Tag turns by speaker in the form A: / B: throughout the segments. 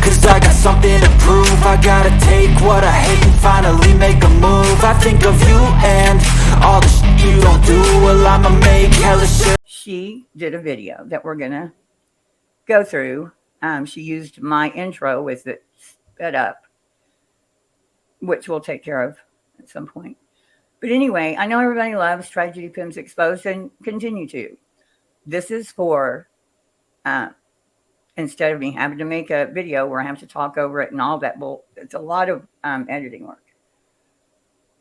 A: Cause I got something to prove. I gotta take what I hate and finally make a move. I think of you and all the shit you don't do. Well, I'ma make hella shit.
B: She did a video that we're gonna go through. She used my intro with it sped up, which we'll take care of at some point. But anyway, I know everybody loves Tragedy Pimps Exposed and continue to. This is for, instead of me having to make a video where I have to talk over it and all that, well, it's a lot of editing work.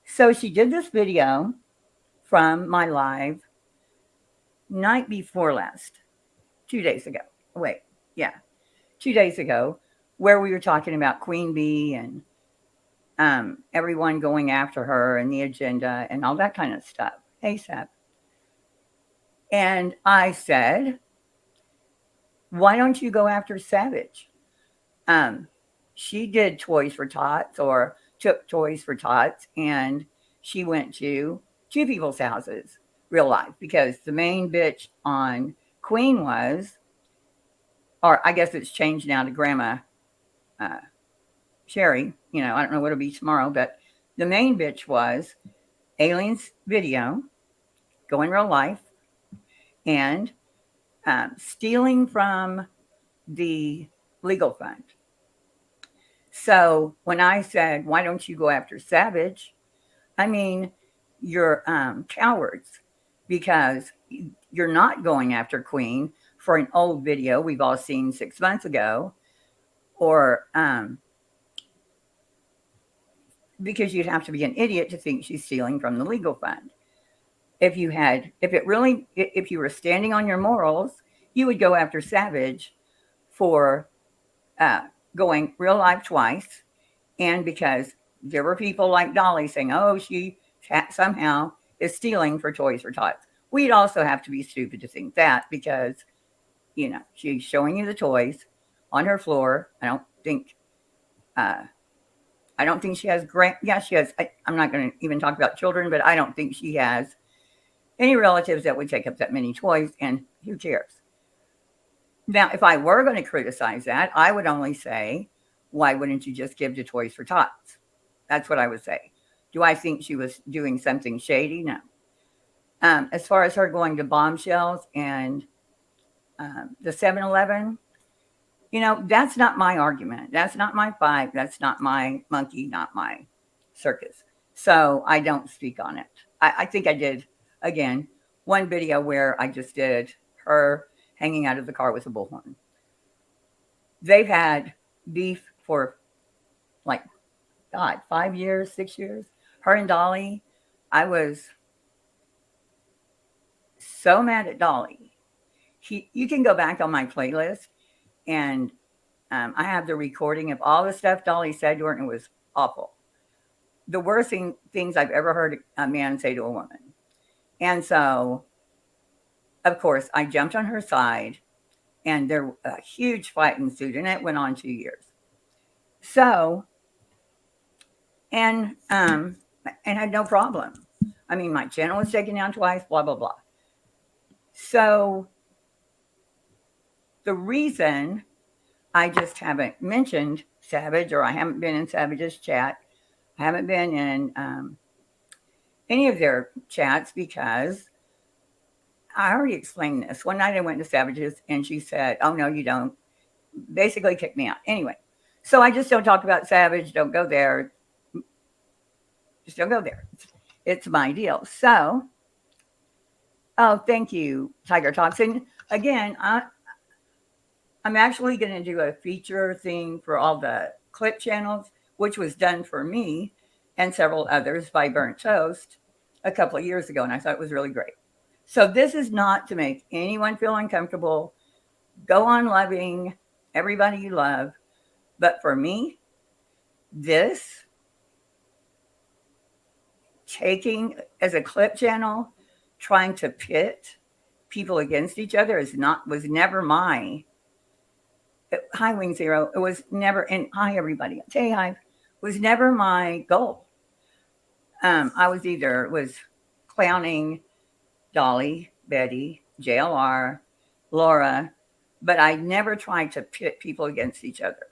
B: So she did this video from my live night before last, 2 days ago. Wait, yeah, 2 days ago, where we were talking about Queen Bee and everyone going after her and the agenda and all that kind of stuff. Hey, Seb. And I said, why don't you go after Savage? She did Toys for Tots, or took Toys for Tots, and she went to two people's houses, real life, because the main bitch on Queen was, or I guess it's changed now to Grandma Sherry. You know, I don't know what it'll be tomorrow, but the main bitch was Alien's video, going real life, and stealing from the legal fund. So when I said, why don't you go after Savage? I mean, you're cowards, because you're not going after Queen for an old video we've all seen 6 months ago, or because you'd have to be an idiot to think she's stealing from the legal fund. If you were standing on your morals, you would go after Savage for going real life twice, and because there were people like Dolly saying, oh, she somehow is stealing for Toys for Tots. We'd also have to be stupid to think that, because, you know, she's showing you the toys on her floor. I don't think she has she has. I'm not going to even talk about children, but I don't think she has any relatives that would take up that many toys, and who cares? Now, if I were going to criticize that, I would only say, why wouldn't you just give to Toys for Tots? That's what I would say. Do I think she was doing something shady? No. As far as her going to Bombshells and the 7-Eleven, you know, that's not my argument. That's not my fight. That's not my monkey, not my circus. So I don't speak on it. I think I did, again, one video where I just did her hanging out of the car with a bullhorn. They've had beef for, like, God, 5 years, 6 years. Her and Dolly, I was so mad at Dolly. You can go back on my playlist, and I have the recording of all the stuff Dolly said to her, and it was awful. The worst things I've ever heard a man say to a woman. And so, of course, I jumped on her side, and a huge fight ensued, and it went on 2 years. So, and had no problem. I mean, my channel was taken down twice, blah, blah, blah. So, the reason I just haven't mentioned Savage, or I haven't been in Savage's chat, I haven't been in any of their chats, because I already explained this. One night I went to Savage's, and she said, oh, no, you don't. Basically kicked me out. Anyway, so I just don't talk about Savage. Don't go there. Just don't go there. It's my deal. So, oh, thank you, Tiger Talks. And again, I'm actually going to do a feature thing for all the clip channels, which was done for me and several others by Burnt Toast a couple of years ago, and I thought it was really great. So this is not to make anyone feel uncomfortable. Go on loving everybody you love. But for me, this taking as a clip channel, trying to pit people against each other was never my. Hi, Wing Zero. It was never, and hi, everybody. Say hi. Was never my goal. I was clowning Dolly, Betty, JLR, Laura, but I never tried to pit people against each other.